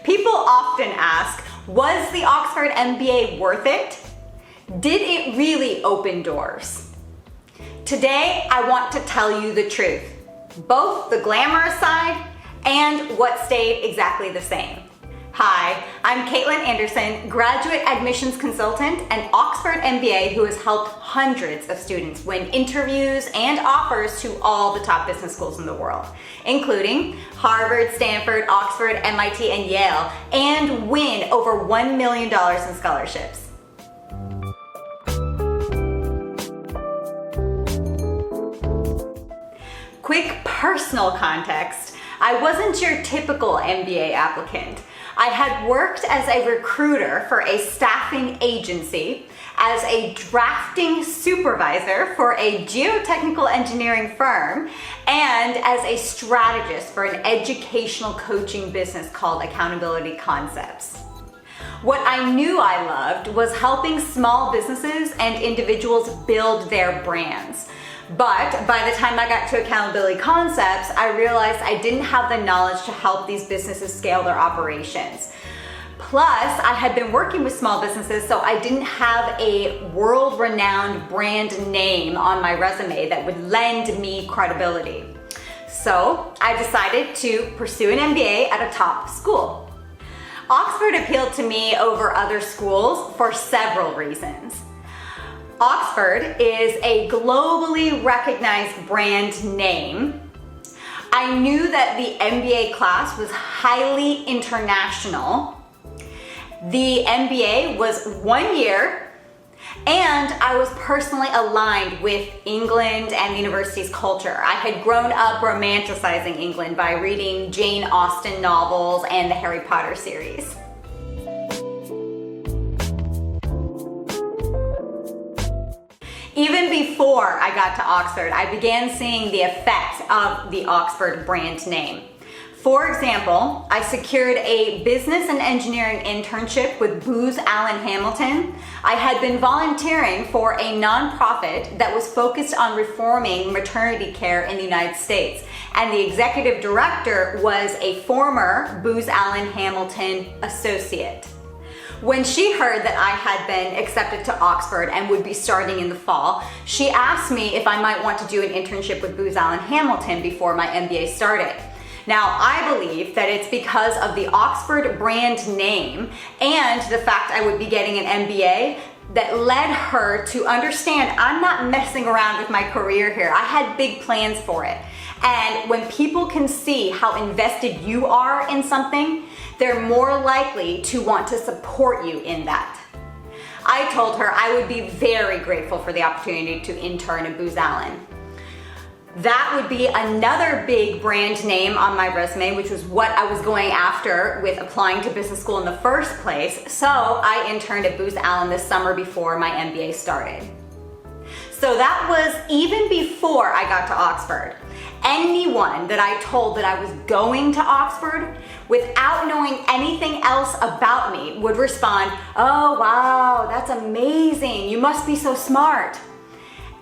People often ask, was the Oxford MBA worth it? Did it really open doors? Today, I want to tell you the truth, both the glamorous side and what stayed exactly the same. Hi, I'm Caitlin Anderson, graduate admissions consultant and Oxford MBA who has helped hundreds of students win interviews and offers to all the top business schools in the world, including Harvard, Stanford, Oxford, MIT, and Yale, and win over $1 million in scholarships. Quick personal context. I wasn't your typical MBA applicant. I had worked as a recruiter for a staffing agency, as a drafting supervisor for a geotechnical engineering firm, and as a strategist for an educational coaching business called Accountability Concepts. What I knew I loved was helping small businesses and individuals build their brands. But by the time I got to Accountability Concepts, I realized I didn't have the knowledge to help these businesses scale their operations. Plus, I had been working with small businesses, so I didn't have a world-renowned brand name on my resume that would lend me credibility. So I decided to pursue an MBA at a top school. Oxford appealed to me over other schools for several reasons. Oxford is a globally recognized brand name. I knew that the MBA class was highly international. The MBA was 1 year, and I was personally aligned with England and the university's culture. I had grown up romanticizing England by reading Jane Austen novels and the Harry Potter series. Even before I got to Oxford, I began seeing the effects of the Oxford brand name. For example, I secured a business and engineering internship with Booz Allen Hamilton. I had been volunteering for a nonprofit that was focused on reforming maternity care in the United States, and the executive director was a former Booz Allen Hamilton associate. When she heard that I had been accepted to Oxford and would be starting in the fall, she asked me if I might want to do an internship with Booz Allen Hamilton before my MBA started. Now, I believe that it's because of the Oxford brand name and the fact I would be getting an MBA that led her to understand I'm not messing around with my career here. I had big plans for it. And when people can see how invested you are in something, they're more likely to want to support you in that. I told her I would be very grateful for the opportunity to intern at Booz Allen. That would be another big brand name on my resume, which was what I was going after with applying to business school in the first place. So I interned at Booz Allen this summer before my MBA started. So that was even before I got to Oxford. Anyone that I told that I was going to Oxford without knowing anything else about me would respond, "Oh wow, that's amazing, you must be so smart."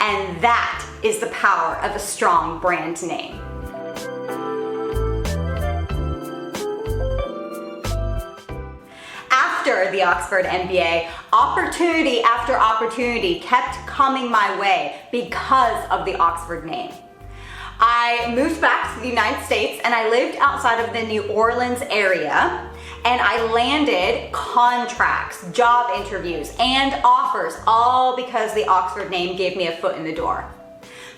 And that is the power of a strong brand name. After the Oxford MBA, opportunity after opportunity kept coming my way because of the Oxford name. I moved back to the United States and I lived outside of the New Orleans area, and I landed contracts, job interviews, and offers, all because the Oxford name gave me a foot in the door.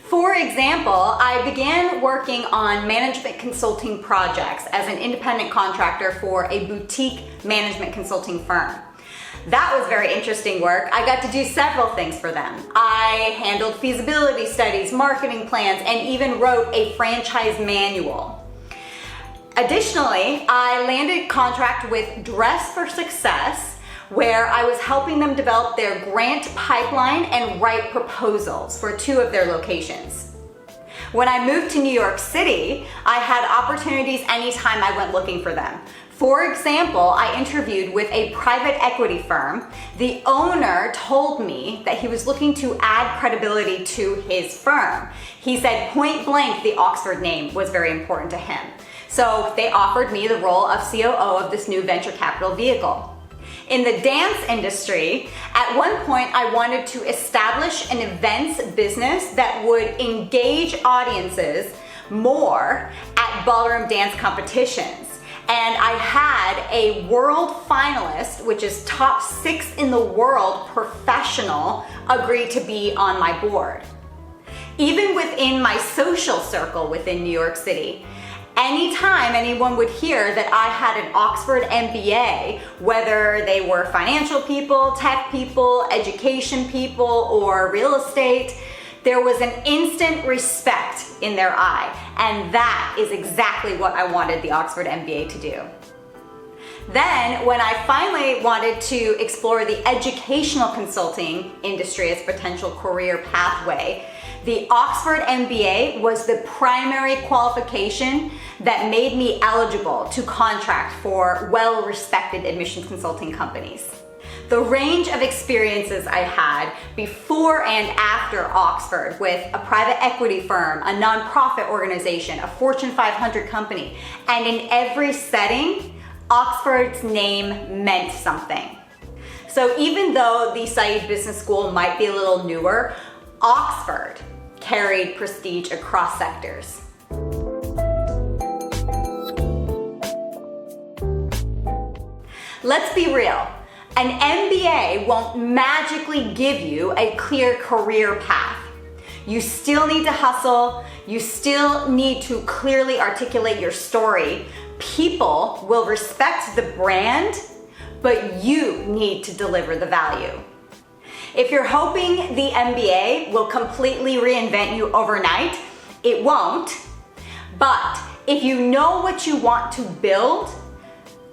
For example, I began working on management consulting projects as an independent contractor for a boutique management consulting firm. That was very interesting work. I got to do several things for them. I handled feasibility studies, marketing plans, and even wrote a franchise manual. Additionally, I landed a contract with Dress for Success, where I was helping them develop their grant pipeline and write proposals for 2 of their locations. When I moved to New York City, I had opportunities anytime I went looking for them. For example, I interviewed with a private equity firm. The owner told me that he was looking to add credibility to his firm. He said point blank the Oxford name was very important to him. So they offered me the role of COO of this new venture capital vehicle. In the dance industry, at one point I wanted to establish an events business that would engage audiences more at ballroom dance competitions. And I had a world finalist, which is top 6 in the world professional, agree to be on my board. Even within my social circle within New York City, anytime anyone would hear that I had an Oxford MBA, whether they were financial people, tech people, education people, or real estate, there was an instant respect in their eye. And that is exactly what I wanted the Oxford MBA to do. Then, when I finally wanted to explore the educational consulting industry as a potential career pathway, the Oxford MBA was the primary qualification that made me eligible to contract for well-respected admissions consulting companies. The range of experiences I had before and after Oxford with a private equity firm, a nonprofit organization, a Fortune 500 company, and in every setting, Oxford's name meant something. So even though the Saïd Business School might be a little newer, Oxford carried prestige across sectors. Let's be real. An MBA won't magically give you a clear career path. You still need to hustle. You still need to clearly articulate your story. People will respect the brand, but you need to deliver the value. If you're hoping the MBA will completely reinvent you overnight, it won't. But if you know what you want to build,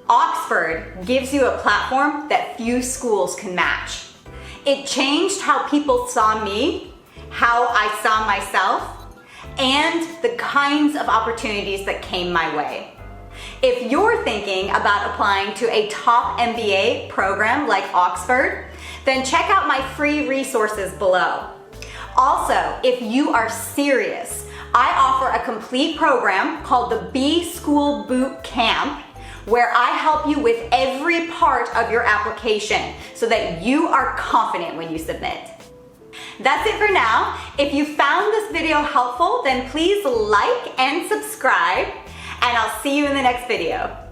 Oxford gives you a platform that few schools can match. It changed how people saw me, how I saw myself, and the kinds of opportunities that came my way. If you're thinking about applying to a top MBA program like Oxford, then check out my free resources below. Also, if you are serious, I offer a complete program called the B-School Boot Camp, where I help you with every part of your application so that you are confident when you submit. That's it for now. If you found this video helpful, then please like and subscribe, and I'll see you in the next video.